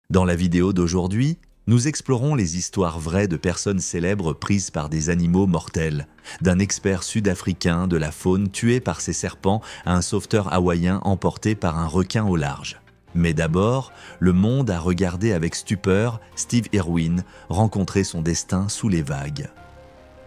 Dans la vidéo d'aujourd'hui, nous explorons les histoires vraies de personnes célèbres prises par des animaux mortels, d'un expert sud-africain de la faune tué par ses serpents à un sauveteur hawaïen emporté par un requin au large. Mais d'abord, le monde a regardé avec stupeur Steve Irwin rencontrer son destin sous les vagues.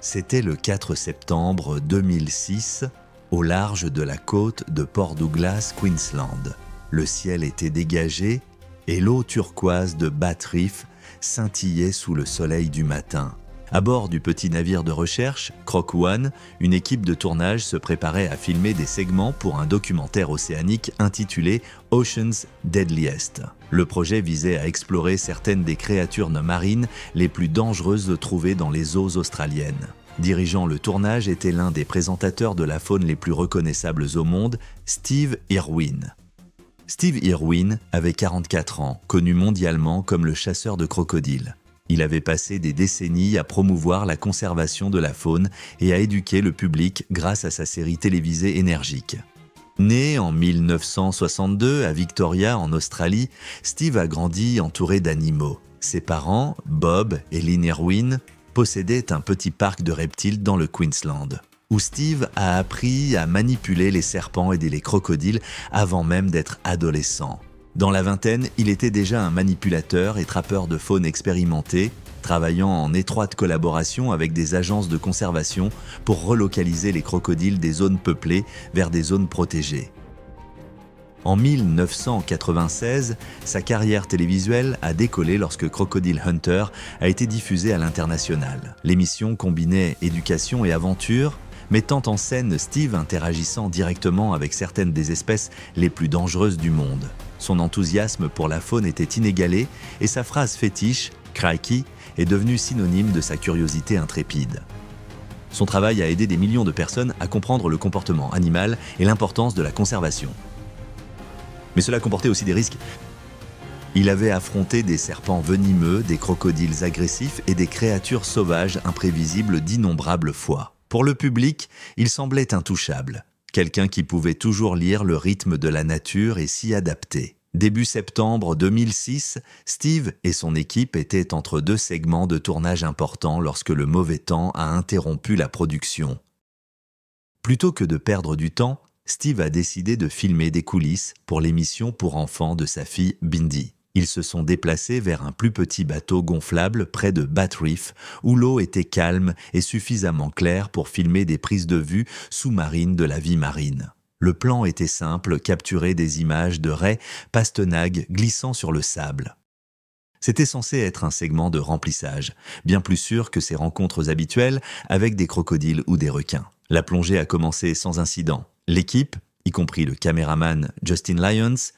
C'était le 4 septembre 2006, au large de la côte de Port Douglas, Queensland. Le ciel était dégagé et l'eau turquoise de Bat Reef scintillait sous le soleil du matin. À bord du petit navire de recherche, Croc One, une équipe de tournage se préparait à filmer des segments pour un documentaire océanique intitulé Ocean's Deadliest. Le projet visait à explorer certaines des créatures marines les plus dangereuses trouvées dans les eaux australiennes. Dirigeant le tournage était l'un des présentateurs de la faune les plus reconnaissables au monde, Steve Irwin. Steve Irwin avait 44 ans, connu mondialement comme le chasseur de crocodiles. Il avait passé des décennies à promouvoir la conservation de la faune et à éduquer le public grâce à sa série télévisée énergique. Né en 1962 à Victoria, en Australie, Steve a grandi entouré d'animaux. Ses parents, Bob et Lynn Irwin, possédaient un petit parc de reptiles dans le Queensland, où Steve a appris à manipuler les serpents et les crocodiles avant même d'être adolescent. Dans la vingtaine, il était déjà un manipulateur et trappeur de faune expérimenté, travaillant en étroite collaboration avec des agences de conservation pour relocaliser les crocodiles des zones peuplées vers des zones protégées. En 1996, sa carrière télévisuelle a décollé lorsque Crocodile Hunter a été diffusée à l'international. L'émission combinait éducation et aventure, mettant en scène Steve interagissant directement avec certaines des espèces les plus dangereuses du monde. Son enthousiasme pour la faune était inégalé et sa phrase fétiche, « Crikey », est devenue synonyme de sa curiosité intrépide. Son travail a aidé des millions de personnes à comprendre le comportement animal et l'importance de la conservation. Mais cela comportait aussi des risques. Il avait affronté des serpents venimeux, des crocodiles agressifs et des créatures sauvages imprévisibles d'innombrables fois. Pour le public, il semblait intouchable. Quelqu'un qui pouvait toujours lire le rythme de la nature et s'y adapter. Début septembre 2006, Steve et son équipe étaient entre deux segments de tournage importants lorsque le mauvais temps a interrompu la production. Plutôt que de perdre du temps, Steve a décidé de filmer des coulisses pour l'émission pour enfants de sa fille Bindi. Ils se sont déplacés vers un plus petit bateau gonflable près de Bat Reef, où l'eau était calme et suffisamment claire pour filmer des prises de vue sous-marines de la vie marine. Le plan était simple, capturer des images de raies pastenagues glissant sur le sable. C'était censé être un segment de remplissage, bien plus sûr que ses rencontres habituelles avec des crocodiles ou des requins. La plongée a commencé sans incident. L'équipe, y compris le caméraman Justin Lyons,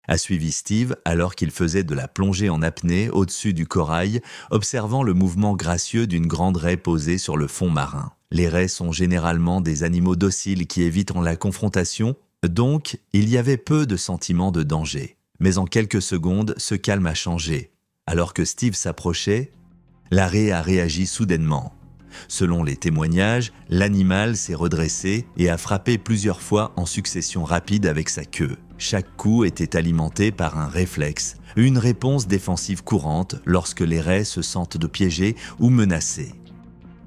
a suivi Steve alors qu'il faisait de la plongée en apnée au-dessus du corail, observant le mouvement gracieux d'une grande raie posée sur le fond marin. Les raies sont généralement des animaux dociles qui évitent la confrontation, donc il y avait peu de sentiment de danger. Mais en quelques secondes, ce calme a changé. Alors que Steve s'approchait, la raie a réagi soudainement. Selon les témoignages, l'animal s'est redressé et a frappé plusieurs fois en succession rapide avec sa queue. Chaque coup était alimenté par un réflexe, une réponse défensive courante lorsque les raies se sentent piégées ou menacées.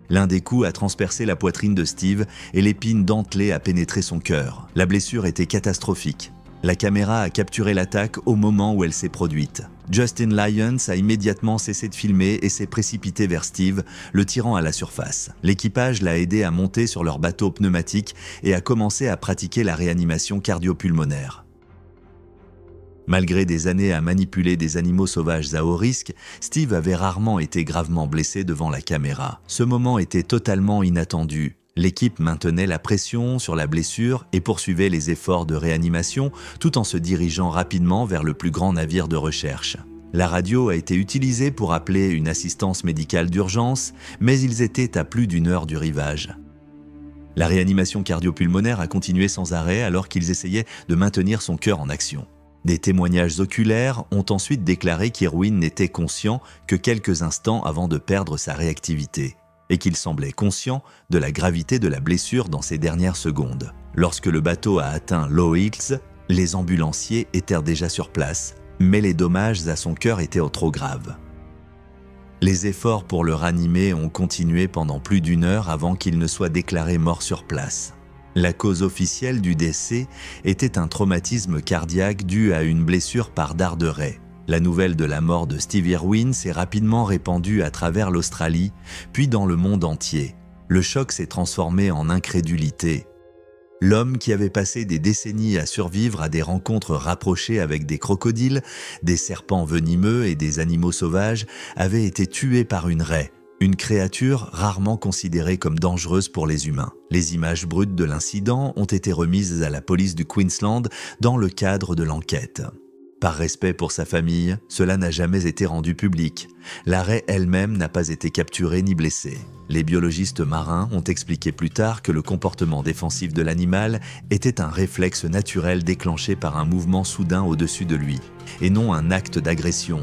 L'un des coups a transpercé la poitrine de Steve et l'épine dentelée a pénétré son cœur. La blessure était catastrophique. La caméra a capturé l'attaque au moment où elle s'est produite. Justin Lyons a immédiatement cessé de filmer et s'est précipité vers Steve, le tirant à la surface. L'équipage l'a aidé à monter sur leur bateau pneumatique et a commencé à pratiquer la réanimation cardio-pulmonaire. Malgré des années à manipuler des animaux sauvages à haut risque, Steve avait rarement été gravement blessé devant la caméra. Ce moment était totalement inattendu. L'équipe maintenait la pression sur la blessure et poursuivait les efforts de réanimation tout en se dirigeant rapidement vers le plus grand navire de recherche. La radio a été utilisée pour appeler une assistance médicale d'urgence, mais ils étaient à plus d'1 heure du rivage. La réanimation cardio-pulmonaire a continué sans arrêt alors qu'ils essayaient de maintenir son cœur en action. Des témoignages oculaires ont ensuite déclaré qu'Irwin n'était conscient que quelques instants avant de perdre sa réactivité et qu'il semblait conscient de la gravité de la blessure dans ces dernières secondes. Lorsque le bateau a atteint Low Hills, les ambulanciers étaient déjà sur place, mais les dommages à son cœur étaient trop graves. Les efforts pour le ranimer ont continué pendant plus d'1 heure avant qu'il ne soit déclaré mort sur place. La cause officielle du décès était un traumatisme cardiaque dû à une blessure par dard de raie. La nouvelle de la mort de Steve Irwin s'est rapidement répandue à travers l'Australie, puis dans le monde entier. Le choc s'est transformé en incrédulité. L'homme qui avait passé des décennies à survivre à des rencontres rapprochées avec des crocodiles, des serpents venimeux et des animaux sauvages avait été tué par une raie, une créature rarement considérée comme dangereuse pour les humains. Les images brutes de l'incident ont été remises à la police du Queensland dans le cadre de l'enquête. Par respect pour sa famille, cela n'a jamais été rendu public. La raie elle-même n'a pas été capturée ni blessée. Les biologistes marins ont expliqué plus tard que le comportement défensif de l'animal était un réflexe naturel déclenché par un mouvement soudain au-dessus de lui, et non un acte d'agression.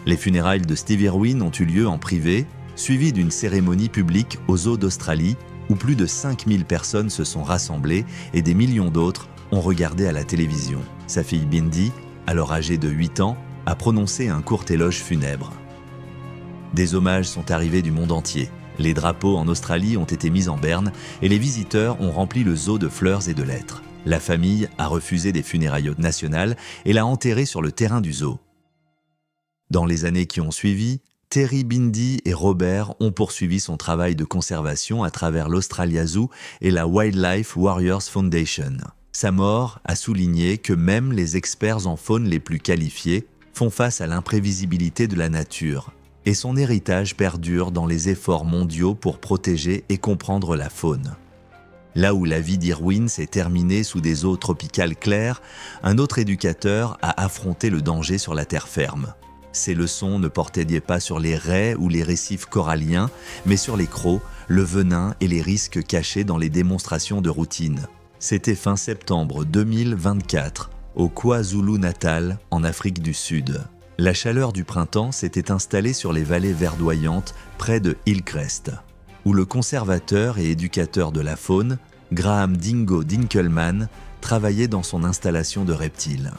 Les funérailles de Steve Irwin ont eu lieu en privé, suivies d'une cérémonie publique aux eaux d'Australie, où plus de 5000 personnes se sont rassemblées et des millions d'autres ont regardé à la télévision. Sa fille Bindi, alors âgée de 8 ans, a prononcé un court éloge funèbre. Des hommages sont arrivés du monde entier. Les drapeaux en Australie ont été mis en berne et les visiteurs ont rempli le zoo de fleurs et de lettres. La famille a refusé des funérailles nationales et l'a enterré sur le terrain du zoo. Dans les années qui ont suivi, Terry Bindi et Robert ont poursuivi son travail de conservation à travers l'Australia Zoo et la Wildlife Warriors Foundation. Sa mort a souligné que même les experts en faune les plus qualifiés font face à l'imprévisibilité de la nature, et son héritage perdure dans les efforts mondiaux pour protéger et comprendre la faune. Là où la vie d'Irwin s'est terminée sous des eaux tropicales claires, un autre éducateur a affronté le danger sur la terre ferme. Ses leçons ne portaient pas sur les raies ou les récifs coralliens, mais sur les crocs, le venin et les risques cachés dans les démonstrations de routine. C'était fin septembre 2024, au KwaZulu-Natal, en Afrique du Sud. La chaleur du printemps s'était installée sur les vallées verdoyantes près de Hillcrest, où le conservateur et éducateur de la faune, Graham Dingo Dinkelman, travaillait dans son installation de reptiles.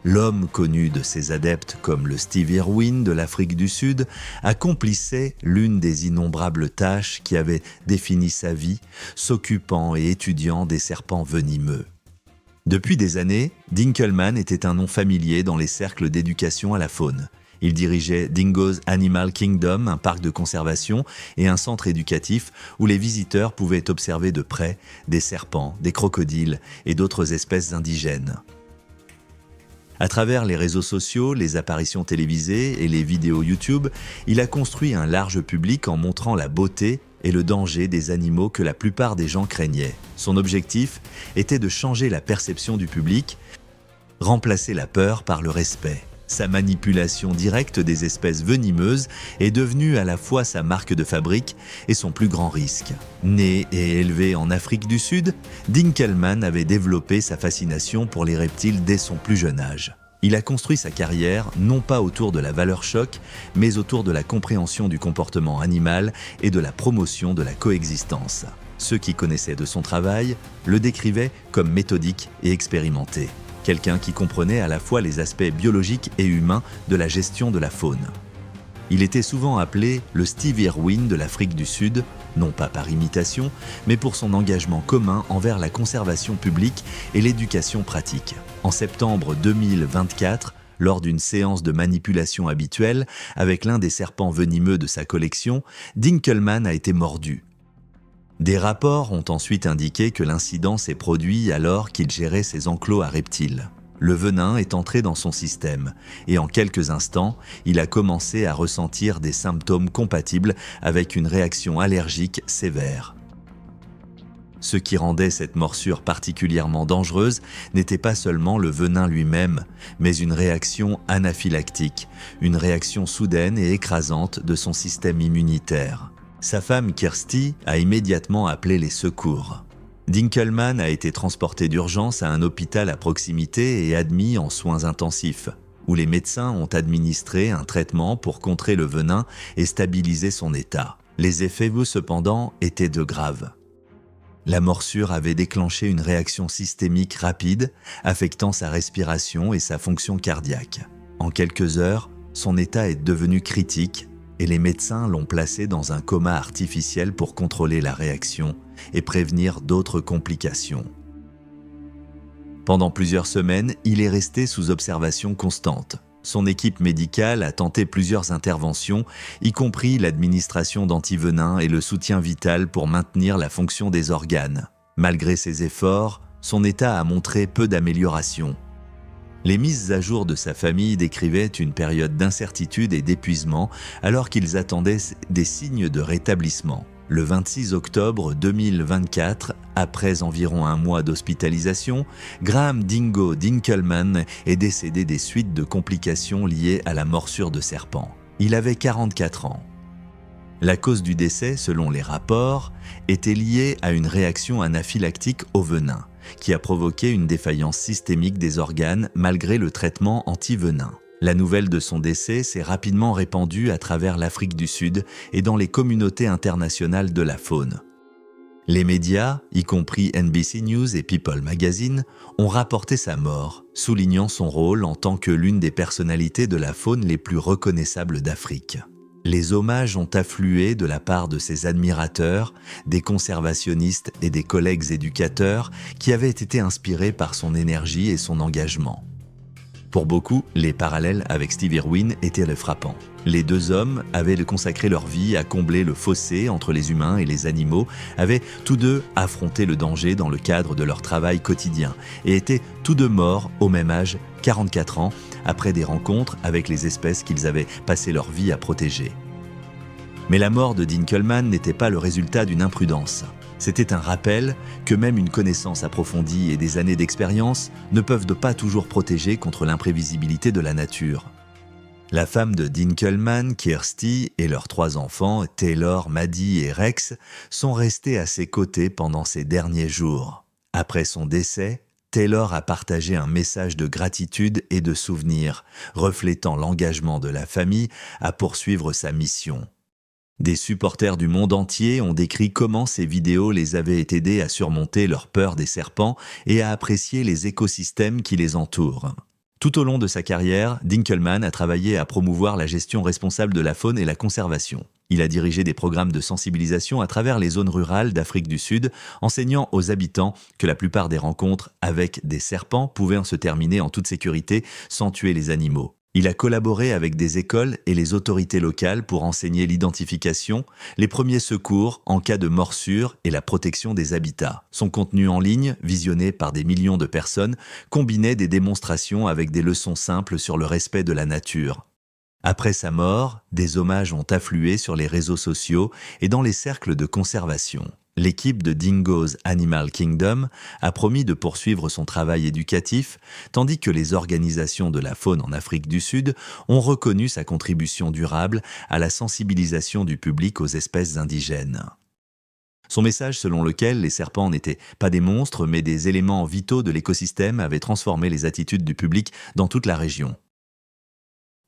L'homme connu de ses adeptes comme le Steve Irwin de l'Afrique du Sud accomplissait l'une des innombrables tâches qui avaient défini sa vie, s'occupant et étudiant des serpents venimeux. Depuis des années, Dinkelman était un nom familier dans les cercles d'éducation à la faune. Il dirigeait Dingo's Animal Kingdom, un parc de conservation et un centre éducatif où les visiteurs pouvaient observer de près des serpents, des crocodiles et d'autres espèces indigènes. À travers les réseaux sociaux, les apparitions télévisées et les vidéos YouTube, il a construit un large public en montrant la beauté et le danger des animaux que la plupart des gens craignaient. Son objectif était de changer la perception du public, remplacer la peur par le respect. Sa manipulation directe des espèces venimeuses est devenue à la fois sa marque de fabrique et son plus grand risque. Né et élevé en Afrique du Sud, Dinkelman avait développé sa fascination pour les reptiles dès son plus jeune âge. Il a construit sa carrière non pas autour de la valeur choc, mais autour de la compréhension du comportement animal et de la promotion de la coexistence. Ceux qui connaissaient de son travail le décrivaient comme méthodique et expérimenté. Quelqu'un qui comprenait à la fois les aspects biologiques et humains de la gestion de la faune. Il était souvent appelé le Steve Irwin de l'Afrique du Sud, non pas par imitation, mais pour son engagement commun envers la conservation publique et l'éducation pratique. En septembre 2024, lors d'une séance de manipulation habituelle avec l'un des serpents venimeux de sa collection, Dinkelman a été mordu. Des rapports ont ensuite indiqué que l'incident s'est produit alors qu'il gérait ses enclos à reptiles. Le venin est entré dans son système et en quelques instants, il a commencé à ressentir des symptômes compatibles avec une réaction allergique sévère. Ce qui rendait cette morsure particulièrement dangereuse n'était pas seulement le venin lui-même, mais une réaction anaphylactique, une réaction soudaine et écrasante de son système immunitaire. Sa femme Kirsty a immédiatement appelé les secours. Dinkelman a été transporté d'urgence à un hôpital à proximité et admis en soins intensifs, où les médecins ont administré un traitement pour contrer le venin et stabiliser son état. Les effets, cependant, étaient de graves. La morsure avait déclenché une réaction systémique rapide, affectant sa respiration et sa fonction cardiaque. En quelques heures, son état est devenu critique et les médecins l'ont placé dans un coma artificiel pour contrôler la réaction et prévenir d'autres complications. Pendant plusieurs semaines, il est resté sous observation constante. Son équipe médicale a tenté plusieurs interventions, y compris l'administration d'antivenins et le soutien vital pour maintenir la fonction des organes. Malgré ses efforts, son état a montré peu d'amélioration. Les mises à jour de sa famille décrivaient une période d'incertitude et d'épuisement alors qu'ils attendaient des signes de rétablissement. Le 26 octobre 2024, après environ un mois d'hospitalisation, Graham Dingo Dinkelman est décédé des suites de complications liées à la morsure de serpent. Il avait 44 ans. La cause du décès, selon les rapports, était liée à une réaction anaphylactique au venin, qui a provoqué une défaillance systémique des organes malgré le traitement anti-venin. La nouvelle de son décès s'est rapidement répandue à travers l'Afrique du Sud et dans les communautés internationales de la faune. Les médias, y compris NBC News et People Magazine, ont rapporté sa mort, soulignant son rôle en tant que l'une des personnalités de la faune les plus reconnaissables d'Afrique. Les hommages ont afflué de la part de ses admirateurs, des conservationnistes et des collègues éducateurs qui avaient été inspirés par son énergie et son engagement. Pour beaucoup, les parallèles avec Steve Irwin étaient frappants. Les deux hommes avaient consacré leur vie à combler le fossé entre les humains et les animaux, avaient tous deux affronté le danger dans le cadre de leur travail quotidien et étaient tous deux morts au même âge, 44 ans, après des rencontres avec les espèces qu'ils avaient passé leur vie à protéger. Mais la mort de Dinkelman n'était pas le résultat d'une imprudence. C'était un rappel que même une connaissance approfondie et des années d'expérience ne peuvent pas toujours protéger contre l'imprévisibilité de la nature. La femme de Dinkelman, Kirsty, et leurs 3 enfants, Taylor, Maddie et Rex, sont restés à ses côtés pendant ces derniers jours. Après son décès, Taylor a partagé un message de gratitude et de souvenir, reflétant l'engagement de la famille à poursuivre sa mission. Des supporters du monde entier ont décrit comment ces vidéos les avaient aidés à surmonter leur peur des serpents et à apprécier les écosystèmes qui les entourent. Tout au long de sa carrière, Dinkelman a travaillé à promouvoir la gestion responsable de la faune et la conservation. Il a dirigé des programmes de sensibilisation à travers les zones rurales d'Afrique du Sud, enseignant aux habitants que la plupart des rencontres avec des serpents pouvaient se terminer en toute sécurité sans tuer les animaux. Il a collaboré avec des écoles et les autorités locales pour enseigner l'identification, les premiers secours en cas de morsure et la protection des habitats. Son contenu en ligne, visionné par des millions de personnes, combinait des démonstrations avec des leçons simples sur le respect de la nature. Après sa mort, des hommages ont afflué sur les réseaux sociaux et dans les cercles de conservation. L'équipe de Dingo's Animal Kingdom a promis de poursuivre son travail éducatif, tandis que les organisations de la faune en Afrique du Sud ont reconnu sa contribution durable à la sensibilisation du public aux espèces indigènes. Son message selon lequel les serpents n'étaient pas des monstres mais des éléments vitaux de l'écosystème avait transformé les attitudes du public dans toute la région.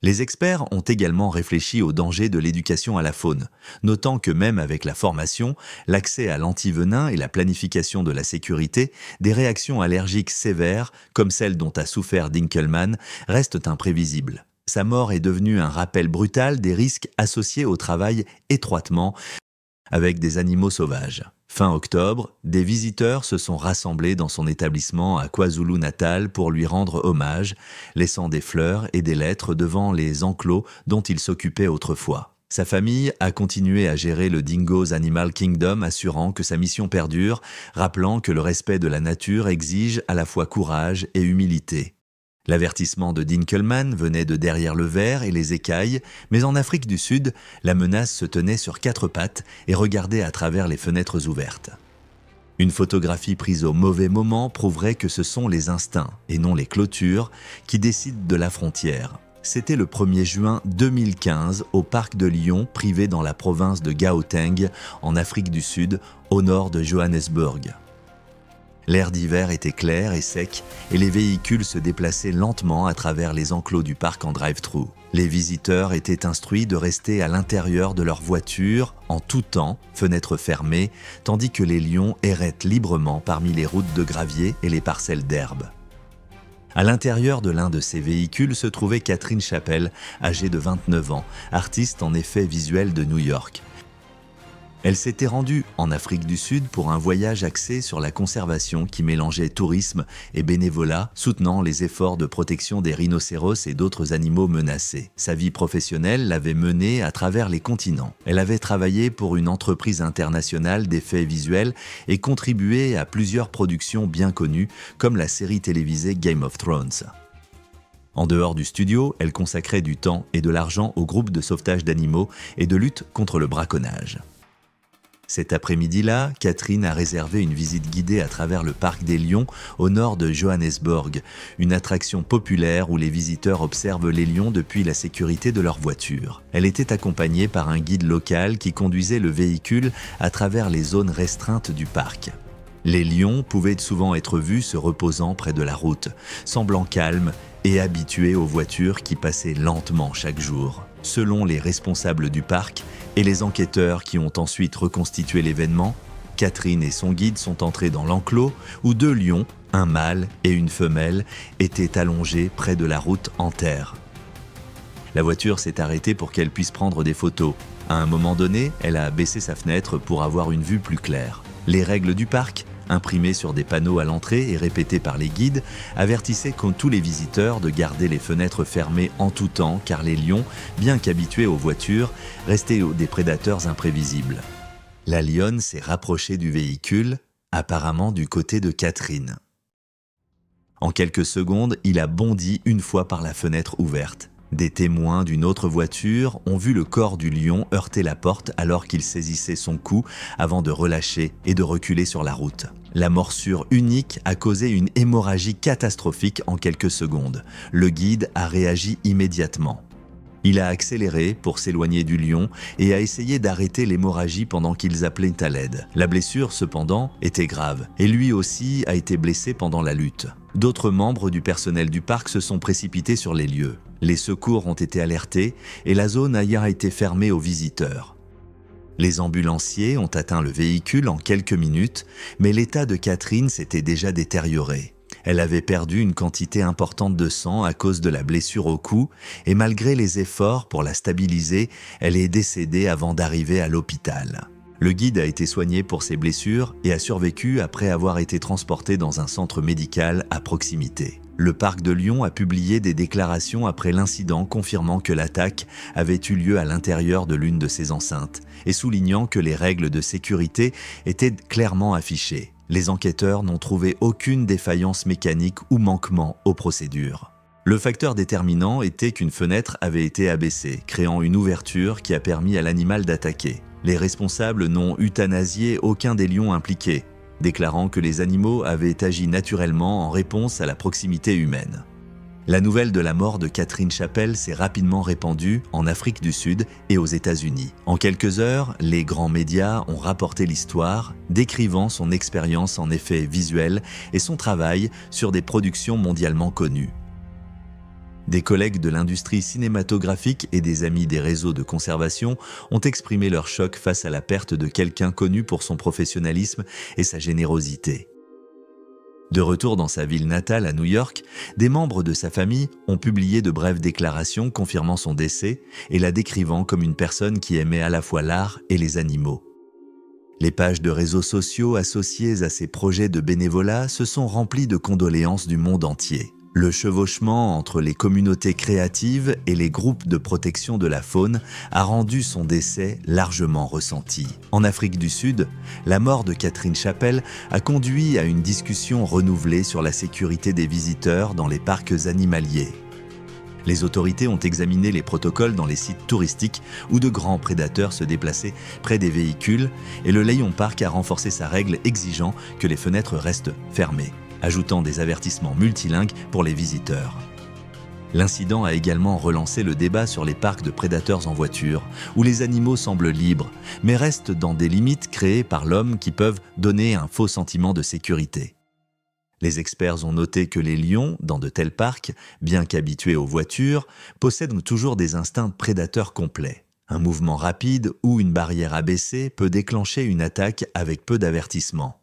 Les experts ont également réfléchi aux dangers de l'éducation à la faune, notant que même avec la formation, l'accès à l'antivenin et la planification de la sécurité, des réactions allergiques sévères, comme celles dont a souffert Dinkelman, restent imprévisibles. Sa mort est devenue un rappel brutal des risques associés au travail étroitement avec des animaux sauvages. Fin octobre, des visiteurs se sont rassemblés dans son établissement à KwaZulu-Natal pour lui rendre hommage, laissant des fleurs et des lettres devant les enclos dont il s'occupait autrefois. Sa famille a continué à gérer le Dingo's Animal Kingdom, assurant que sa mission perdure, rappelant que le respect de la nature exige à la fois courage et humilité. L'avertissement de Dinkelman venait de derrière le verre et les écailles, mais en Afrique du Sud, la menace se tenait sur 4 pattes et regardait à travers les fenêtres ouvertes. Une photographie prise au mauvais moment prouverait que ce sont les instincts, et non les clôtures, qui décident de la frontière. C'était le 1er juin 2015 au parc de Lyon, privé dans la province de Gauteng, en Afrique du Sud, au nord de Johannesburg. L'air d'hiver était clair et sec et les véhicules se déplaçaient lentement à travers les enclos du parc en drive-thru. Les visiteurs étaient instruits de rester à l'intérieur de leur voiture en tout temps, fenêtres fermées, tandis que les lions erraient librement parmi les routes de gravier et les parcelles d'herbe. À l'intérieur de l'un de ces véhicules se trouvait Catherine Chappell, âgée de 29 ans, artiste en effets visuels de New York. Elle s'était rendue en Afrique du Sud pour un voyage axé sur la conservation qui mélangeait tourisme et bénévolat, soutenant les efforts de protection des rhinocéros et d'autres animaux menacés. Sa vie professionnelle l'avait menée à travers les continents. Elle avait travaillé pour une entreprise internationale d'effets visuels et contribué à plusieurs productions bien connues, comme la série télévisée Game of Thrones. En dehors du studio, elle consacrait du temps et de l'argent au groupe de sauvetage d'animaux et de lutte contre le braconnage. Cet après-midi-là, Catherine a réservé une visite guidée à travers le parc des lions au nord de Johannesburg, une attraction populaire où les visiteurs observent les lions depuis la sécurité de leur voiture. Elle était accompagnée par un guide local qui conduisait le véhicule à travers les zones restreintes du parc. Les lions pouvaient souvent être vus se reposant près de la route, semblant calmes et habitués aux voitures qui passaient lentement chaque jour. Selon les responsables du parc et les enquêteurs qui ont ensuite reconstitué l'événement, Catherine et son guide sont entrés dans l'enclos où 2 lions, un mâle et une femelle, étaient allongés près de la route en terre. La voiture s'est arrêtée pour qu'elle puisse prendre des photos. À un moment donné, elle a baissé sa fenêtre pour avoir une vue plus claire. Les règles du parc, imprimées sur des panneaux à l'entrée et répétées par les guides, avertissaient tous les visiteurs de garder les fenêtres fermées en tout temps car les lions, bien qu'habitués aux voitures, restaient des prédateurs imprévisibles. La lionne s'est rapprochée du véhicule, apparemment du côté de Catherine. En quelques secondes, il a bondi une fois par la fenêtre ouverte. Des témoins d'une autre voiture ont vu le corps du lion heurter la porte alors qu'il saisissait son cou avant de relâcher et de reculer sur la route. La morsure unique a causé une hémorragie catastrophique en quelques secondes. Le guide a réagi immédiatement. Il a accéléré pour s'éloigner du lion et a essayé d'arrêter l'hémorragie pendant qu'ils appelaient à l'aide. La blessure, cependant, était grave et lui aussi a été blessé pendant la lutte. D'autres membres du personnel du parc se sont précipités sur les lieux. Les secours ont été alertés et la zone ayant été fermée aux visiteurs. Les ambulanciers ont atteint le véhicule en quelques minutes, mais l'état de Catherine s'était déjà détérioré. Elle avait perdu une quantité importante de sang à cause de la blessure au cou et malgré les efforts pour la stabiliser, elle est décédée avant d'arriver à l'hôpital. Le guide a été soigné pour ses blessures et a survécu après avoir été transporté dans un centre médical à proximité. Le parc de Lyon a publié des déclarations après l'incident confirmant que l'attaque avait eu lieu à l'intérieur de l'une de ses enceintes et soulignant que les règles de sécurité étaient clairement affichées. Les enquêteurs n'ont trouvé aucune défaillance mécanique ou manquement aux procédures. Le facteur déterminant était qu'une fenêtre avait été abaissée, créant une ouverture qui a permis à l'animal d'attaquer. Les responsables n'ont euthanasié aucun des lions impliqués, déclarant que les animaux avaient agi naturellement en réponse à la proximité humaine. La nouvelle de la mort de Catherine Chappell s'est rapidement répandue en Afrique du Sud et aux États-Unis. En quelques heures, les grands médias ont rapporté l'histoire, décrivant son expérience en effets visuels et son travail sur des productions mondialement connues. Des collègues de l'industrie cinématographique et des amis des réseaux de conservation ont exprimé leur choc face à la perte de quelqu'un connu pour son professionnalisme et sa générosité. De retour dans sa ville natale à New York, des membres de sa famille ont publié de brèves déclarations confirmant son décès et la décrivant comme une personne qui aimait à la fois l'art et les animaux. Les pages de réseaux sociaux associées à ces projets de bénévolat se sont remplies de condoléances du monde entier. Le chevauchement entre les communautés créatives et les groupes de protection de la faune a rendu son décès largement ressenti. En Afrique du Sud, la mort de Catherine Chappell a conduit à une discussion renouvelée sur la sécurité des visiteurs dans les parcs animaliers. Les autorités ont examiné les protocoles dans les sites touristiques où de grands prédateurs se déplaçaient près des véhicules et le Lion Park a renforcé sa règle exigeant que les fenêtres restent fermées, ajoutant des avertissements multilingues pour les visiteurs. L'incident a également relancé le débat sur les parcs de prédateurs en voiture, où les animaux semblent libres, mais restent dans des limites créées par l'homme qui peuvent donner un faux sentiment de sécurité. Les experts ont noté que les lions, dans de tels parcs, bien qu'habitués aux voitures, possèdent toujours des instincts prédateurs complets. Un mouvement rapide ou une barrière abaissée peut déclencher une attaque avec peu d'avertissement.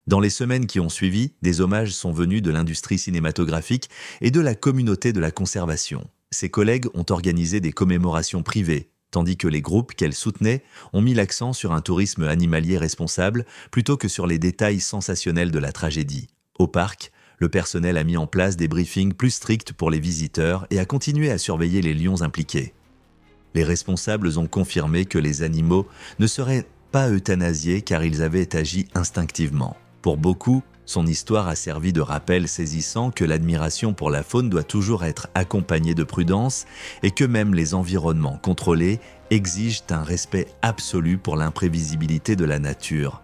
Dans les semaines qui ont suivi, des hommages sont venus de l'industrie cinématographique et de la communauté de la conservation. Ses collègues ont organisé des commémorations privées, tandis que les groupes qu'elle soutenait ont mis l'accent sur un tourisme animalier responsable plutôt que sur les détails sensationnels de la tragédie. Au parc, le personnel a mis en place des briefings plus stricts pour les visiteurs et a continué à surveiller les lions impliqués. Les responsables ont confirmé que les animaux ne seraient pas euthanasiés car ils avaient agi instinctivement. Pour beaucoup, son histoire a servi de rappel saisissant que l'admiration pour la faune doit toujours être accompagnée de prudence et que même les environnements contrôlés exigent un respect absolu pour l'imprévisibilité de la nature.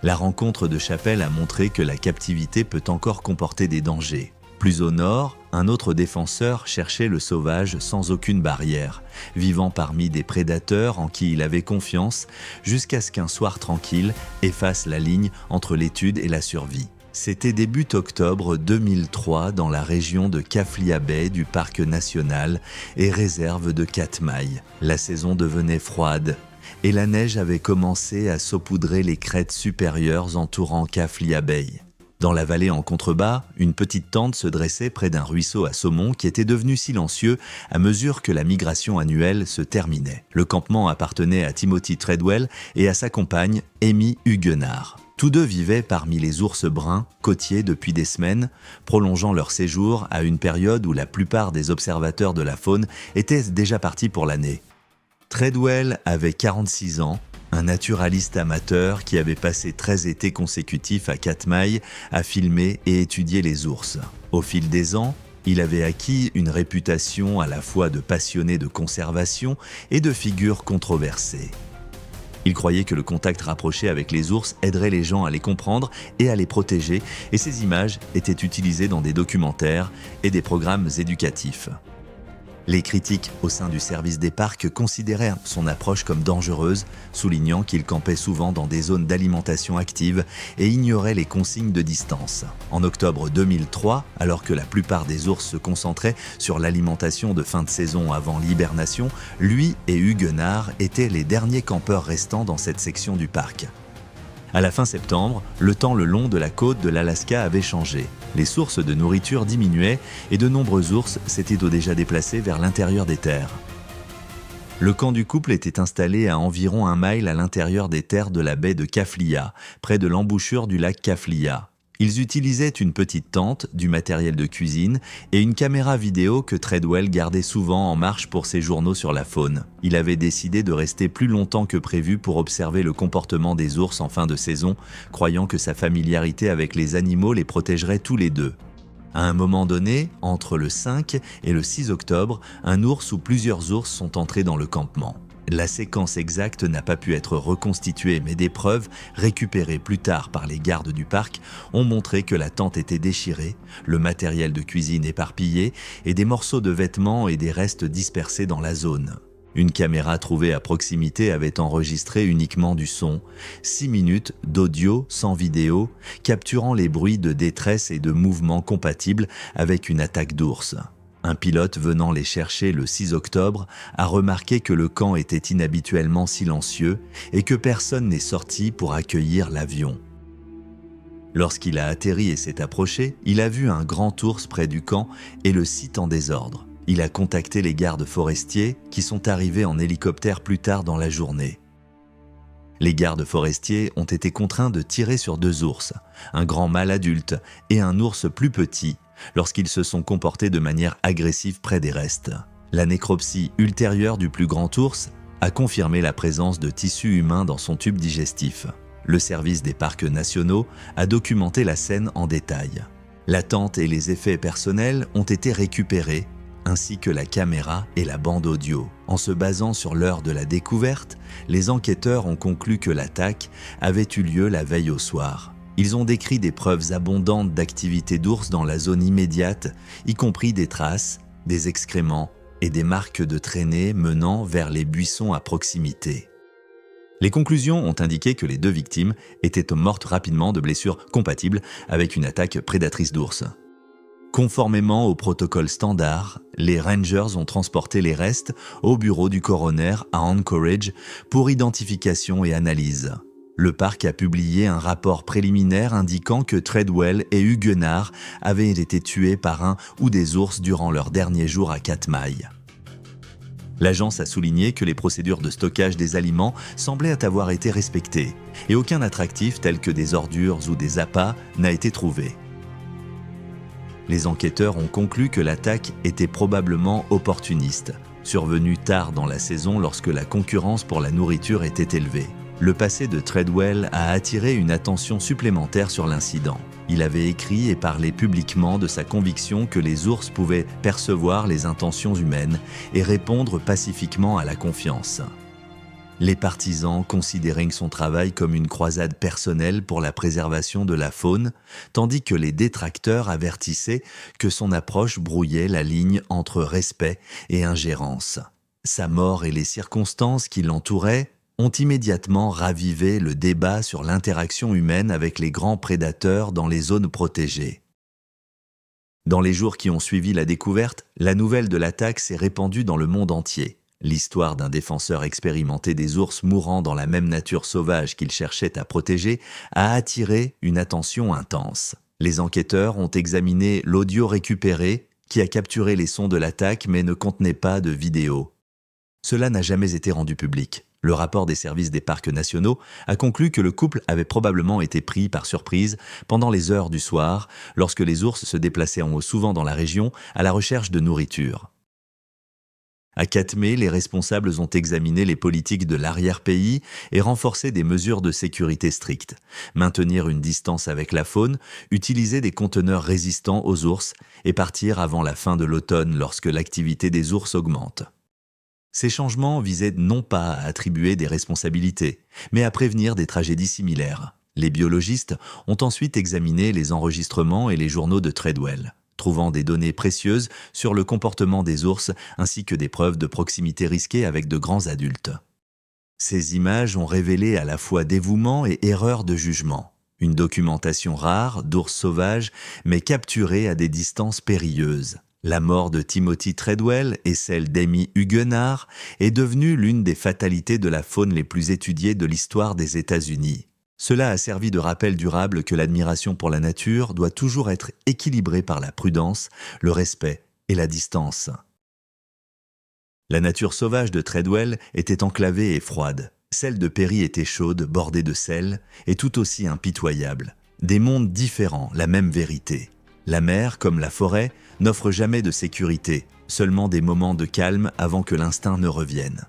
La rencontre de Chappell a montré que la captivité peut encore comporter des dangers. Plus au nord, un autre défenseur cherchait le sauvage sans aucune barrière, vivant parmi des prédateurs en qui il avait confiance, jusqu'à ce qu'un soir tranquille efface la ligne entre l'étude et la survie. C'était début octobre 2003 dans la région de Khaflia Bay du parc national et réserve de Katmai. La saison devenait froide et la neige avait commencé à saupoudrer les crêtes supérieures entourant Khaflia Bay. Dans la vallée en contrebas, une petite tente se dressait près d'un ruisseau à saumon qui était devenu silencieux à mesure que la migration annuelle se terminait. Le campement appartenait à Timothy Treadwell et à sa compagne, Amy Huguenard. Tous deux vivaient parmi les ours bruns, côtiers depuis des semaines, prolongeant leur séjour à une période où la plupart des observateurs de la faune étaient déjà partis pour l'année. Treadwell avait 46 ans, un naturaliste amateur qui avait passé 13 étés consécutifs à Katmai à filmer et étudier les ours. Au fil des ans, il avait acquis une réputation à la fois de passionné de conservation et de figure controversée. Il croyait que le contact rapproché avec les ours aiderait les gens à les comprendre et à les protéger, et ces images étaient utilisées dans des documentaires et des programmes éducatifs. Les critiques au sein du service des parcs considérèrent son approche comme dangereuse, soulignant qu'il campait souvent dans des zones d'alimentation active et ignorait les consignes de distance. En octobre 2003, alors que la plupart des ours se concentraient sur l'alimentation de fin de saison avant l'hibernation, lui et Huguenard étaient les derniers campeurs restants dans cette section du parc. À la fin septembre, le temps le long de la côte de l'Alaska avait changé. Les sources de nourriture diminuaient et de nombreux ours s'étaient déjà déplacés vers l'intérieur des terres. Le camp du couple était installé à environ 1 mile à l'intérieur des terres de la baie de Khaflia, près de l'embouchure du lac Khaflia. Ils utilisaient une petite tente, du matériel de cuisine et une caméra vidéo que Treadwell gardait souvent en marche pour ses journaux sur la faune. Il avait décidé de rester plus longtemps que prévu pour observer le comportement des ours en fin de saison, croyant que sa familiarité avec les animaux les protégerait tous les deux. À un moment donné, entre le 5 et le 6 octobre, un ours ou plusieurs ours sont entrés dans le campement. La séquence exacte n'a pas pu être reconstituée, mais des preuves, récupérées plus tard par les gardes du parc, ont montré que la tente était déchirée, le matériel de cuisine éparpillé et des morceaux de vêtements et des restes dispersés dans la zone. Une caméra trouvée à proximité avait enregistré uniquement du son, 6 minutes d'audio sans vidéo, capturant les bruits de détresse et de mouvements compatibles avec une attaque d'ours. Un pilote venant les chercher le 6 octobre a remarqué que le camp était inhabituellement silencieux et que personne n'est sorti pour accueillir l'avion. Lorsqu'il a atterri et s'est approché, il a vu un grand ours près du camp et le site en désordre. Il a contacté les gardes forestiers qui sont arrivés en hélicoptère plus tard dans la journée. Les gardes forestiers ont été contraints de tirer sur 2 ours, un grand mâle adulte et un ours plus petit, lorsqu'ils se sont comportés de manière agressive près des restes. La nécropsie ultérieure du plus grand ours a confirmé la présence de tissus humains dans son tube digestif. Le service des parcs nationaux a documenté la scène en détail. La tente et les effets personnels ont été récupérés, ainsi que la caméra et la bande audio. En se basant sur l'heure de la découverte, les enquêteurs ont conclu que l'attaque avait eu lieu la veille au soir. Ils ont décrit des preuves abondantes d'activité d'ours dans la zone immédiate, y compris des traces, des excréments et des marques de traînées menant vers les buissons à proximité. Les conclusions ont indiqué que les 2 victimes étaient mortes rapidement de blessures compatibles avec une attaque prédatrice d'ours. Conformément au protocole standard, les Rangers ont transporté les restes au bureau du coroner à Anchorage pour identification et analyse. Le parc a publié un rapport préliminaire indiquant que Treadwell et Huguenard avaient été tués par un ou des ours durant leurs derniers jours à Katmai. L'agence a souligné que les procédures de stockage des aliments semblaient avoir été respectées et aucun attractif tel que des ordures ou des appâts n'a été trouvé. Les enquêteurs ont conclu que l'attaque était probablement opportuniste, survenue tard dans la saison lorsque la concurrence pour la nourriture était élevée. Le passé de Treadwell a attiré une attention supplémentaire sur l'incident. Il avait écrit et parlé publiquement de sa conviction que les ours pouvaient percevoir les intentions humaines et répondre pacifiquement à la confiance. Les partisans considéraient son travail comme une croisade personnelle pour la préservation de la faune, tandis que les détracteurs avertissaient que son approche brouillait la ligne entre respect et ingérence. Sa mort et les circonstances qui l'entouraient ont immédiatement ravivé le débat sur l'interaction humaine avec les grands prédateurs dans les zones protégées. Dans les jours qui ont suivi la découverte, la nouvelle de l'attaque s'est répandue dans le monde entier. L'histoire d'un défenseur expérimenté des ours mourant dans la même nature sauvage qu'il cherchait à protéger a attiré une attention intense. Les enquêteurs ont examiné l'audio récupéré qui a capturé les sons de l'attaque mais ne contenait pas de vidéo. Cela n'a jamais été rendu public. Le rapport des services des parcs nationaux a conclu que le couple avait probablement été pris par surprise pendant les heures du soir, lorsque les ours se déplaçaient souvent dans la région à la recherche de nourriture. À Katmai, les responsables ont examiné les politiques de l'arrière-pays et renforcé des mesures de sécurité strictes, maintenir une distance avec la faune, utiliser des conteneurs résistants aux ours et partir avant la fin de l'automne lorsque l'activité des ours augmente. Ces changements visaient non pas à attribuer des responsabilités, mais à prévenir des tragédies similaires. Les biologistes ont ensuite examiné les enregistrements et les journaux de Treadwell, trouvant des données précieuses sur le comportement des ours ainsi que des preuves de proximité risquée avec de grands adultes. Ces images ont révélé à la fois dévouement et erreur de jugement. Une documentation rare d'ours sauvages, mais capturés à des distances périlleuses. La mort de Timothy Treadwell et celle d'Amy Huguenard est devenue l'une des fatalités de la faune les plus étudiées de l'histoire des États-Unis. Cela a servi de rappel durable que l'admiration pour la nature doit toujours être équilibrée par la prudence, le respect et la distance. La nature sauvage de Treadwell était enclavée et froide. Celle de Perry était chaude, bordée de sel, et tout aussi impitoyable. Des mondes différents, la même vérité. La mer, comme la forêt, n'offre jamais de sécurité, seulement des moments de calme avant que l'instinct ne revienne.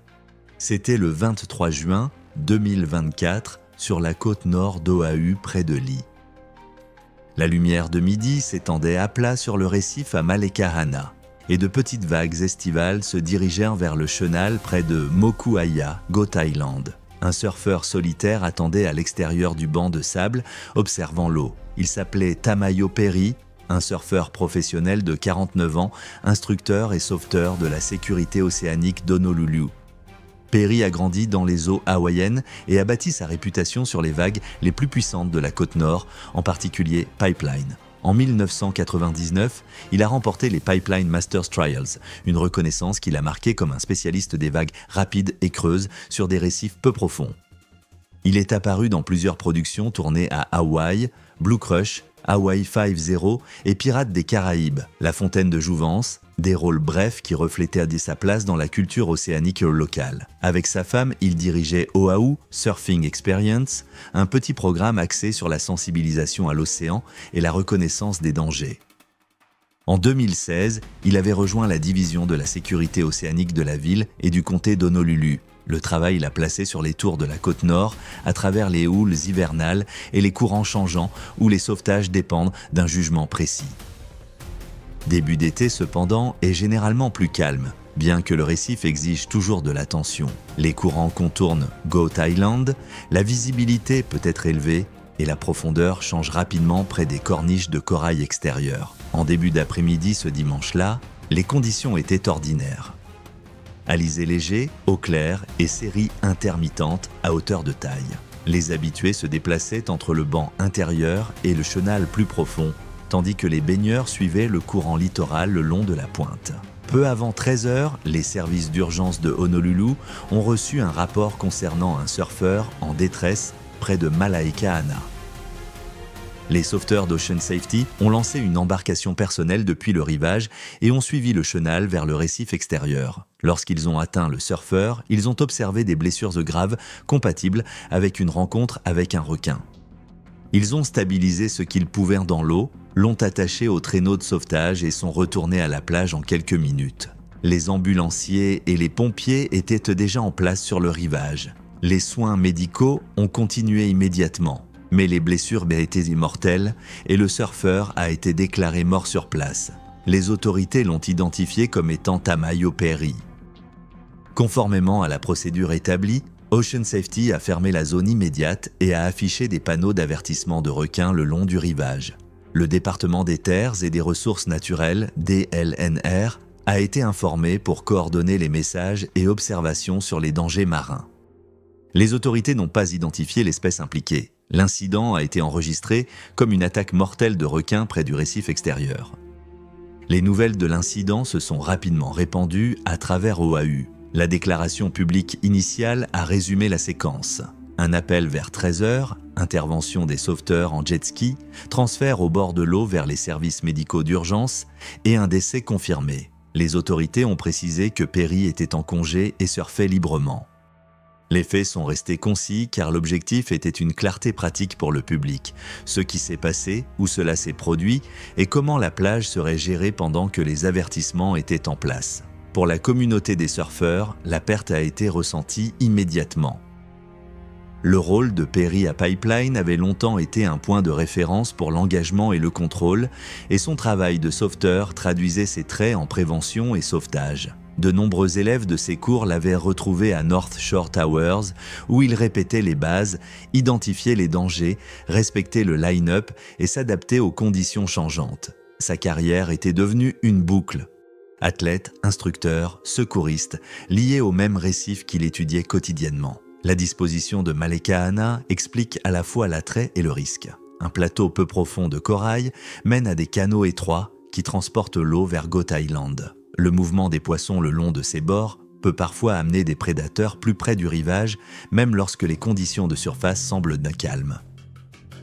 C'était le 23 juin 2024 sur la côte nord d'Oahu près de Lee. La lumière de midi s'étendait à plat sur le récif à Malekahana et de petites vagues estivales se dirigèrent vers le chenal près de Mokuaia, Goat Island. Un surfeur solitaire attendait à l'extérieur du banc de sable, observant l'eau. Il s'appelait Tamayo Perry, un surfeur professionnel de 49 ans, instructeur et sauveteur de la sécurité océanique d'Honolulu. Perry a grandi dans les eaux hawaïennes et a bâti sa réputation sur les vagues les plus puissantes de la côte nord, en particulier Pipeline. En 1999, il a remporté les Pipeline Masters Trials, une reconnaissance qui l'a marqué comme un spécialiste des vagues rapides et creuses sur des récifs peu profonds. Il est apparu dans plusieurs productions tournées à Hawaï, Blue Crush, Hawaii 5-0 et Pirates des Caraïbes, La Fontaine de Jouvence, des rôles brefs qui reflétaient sa place dans la culture océanique locale. Avec sa femme, il dirigeait Oahu Surfing Experience, un petit programme axé sur la sensibilisation à l'océan et la reconnaissance des dangers. En 2016, il avait rejoint la division de la sécurité océanique de la ville et du comté d'Honolulu. Le travail l'a placé sur les tours de la côte nord, à travers les houles hivernales et les courants changeants où les sauvetages dépendent d'un jugement précis. Début d'été, cependant, est généralement plus calme, bien que le récif exige toujours de l'attention. Les courants contournent Goat Island, la visibilité peut être élevée et la profondeur change rapidement près des corniches de corail extérieures. En début d'après-midi ce dimanche-là, les conditions étaient ordinaires. Alizé léger, eau claire et séries intermittentes à hauteur de taille. Les habitués se déplaçaient entre le banc intérieur et le chenal plus profond, tandis que les baigneurs suivaient le courant littoral le long de la pointe. Peu avant 13 h, les services d'urgence de Honolulu ont reçu un rapport concernant un surfeur en détresse près de Malaekahana. Les sauveteurs d'Ocean Safety ont lancé une embarcation personnelle depuis le rivage et ont suivi le chenal vers le récif extérieur. Lorsqu'ils ont atteint le surfeur, ils ont observé des blessures graves compatibles avec une rencontre avec un requin. Ils ont stabilisé ce qu'ils pouvaient dans l'eau, l'ont attaché au traîneau de sauvetage et sont retournés à la plage en quelques minutes. Les ambulanciers et les pompiers étaient déjà en place sur le rivage. Les soins médicaux ont continué immédiatement. Mais les blessures étaient immortelles et le surfeur a été déclaré mort sur place. Les autorités l'ont identifié comme étant Tamayo Perry. Conformément à la procédure établie, Ocean Safety a fermé la zone immédiate et a affiché des panneaux d'avertissement de requins le long du rivage. Le département des terres et des ressources naturelles, DLNR, a été informé pour coordonner les messages et observations sur les dangers marins. Les autorités n'ont pas identifié l'espèce impliquée. L'incident a été enregistré comme une attaque mortelle de requins près du récif extérieur. Les nouvelles de l'incident se sont rapidement répandues à travers OAU. La déclaration publique initiale a résumé la séquence. Un appel vers 13 h, intervention des sauveteurs en jet ski, transfert au bord de l'eau vers les services médicaux d'urgence et un décès confirmé. Les autorités ont précisé que Perry était en congé et surfait librement. Les faits sont restés concis car l'objectif était une clarté pratique pour le public, ce qui s'est passé, où cela s'est produit et comment la plage serait gérée pendant que les avertissements étaient en place. Pour la communauté des surfeurs, la perte a été ressentie immédiatement. Le rôle de Perry à Pipeline avait longtemps été un point de référence pour l'engagement et le contrôle, et son travail de sauveteur traduisait ses traits en prévention et sauvetage. De nombreux élèves de ses cours l'avaient retrouvé à North Shore Towers, où il répétait les bases, identifiait les dangers, respectait le line-up et s'adaptait aux conditions changeantes. Sa carrière était devenue une boucle. Athlète, instructeur, secouriste, lié au même récif qu'il étudiait quotidiennement. La disposition de Malaekahana explique à la fois l'attrait et le risque. Un plateau peu profond de corail mène à des canaux étroits qui transportent l'eau vers Goat Island. Le mouvement des poissons le long de ses bords peut parfois amener des prédateurs plus près du rivage, même lorsque les conditions de surface semblent calmes.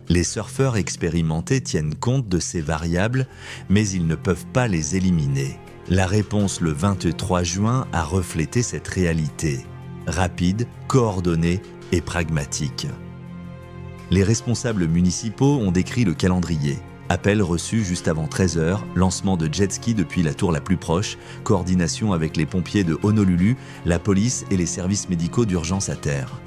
Les surfeurs expérimentés tiennent compte de ces variables, mais ils ne peuvent pas les éliminer. La réponse le 23 juin a reflété cette réalité. Rapide, coordonnée et pragmatique. Les responsables municipaux ont décrit le calendrier. Appel reçu juste avant 13 h, lancement de jet ski depuis la tour la plus proche, coordination avec les pompiers de Honolulu, la police et les services médicaux d'urgence à terre.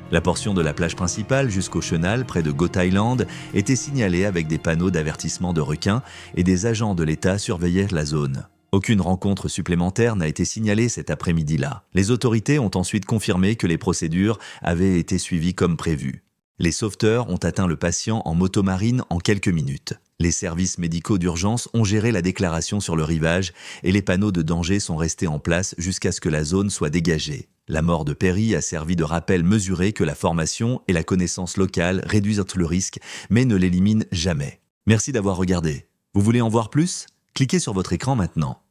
La portion de la plage principale jusqu'au chenal, près de Goat Island, était signalée avec des panneaux d'avertissement de requins et des agents de l'État surveillaient la zone. Aucune rencontre supplémentaire n'a été signalée cet après-midi-là. Les autorités ont ensuite confirmé que les procédures avaient été suivies comme prévu. Les sauveteurs ont atteint le patient en motomarine en quelques minutes. Les services médicaux d'urgence ont géré la déclaration sur le rivage et les panneaux de danger sont restés en place jusqu'à ce que la zone soit dégagée. La mort de Perry a servi de rappel mesuré que la formation et la connaissance locale réduisent le risque, mais ne l'éliminent jamais. Merci d'avoir regardé. Vous voulez en voir plus ? Cliquez sur votre écran maintenant.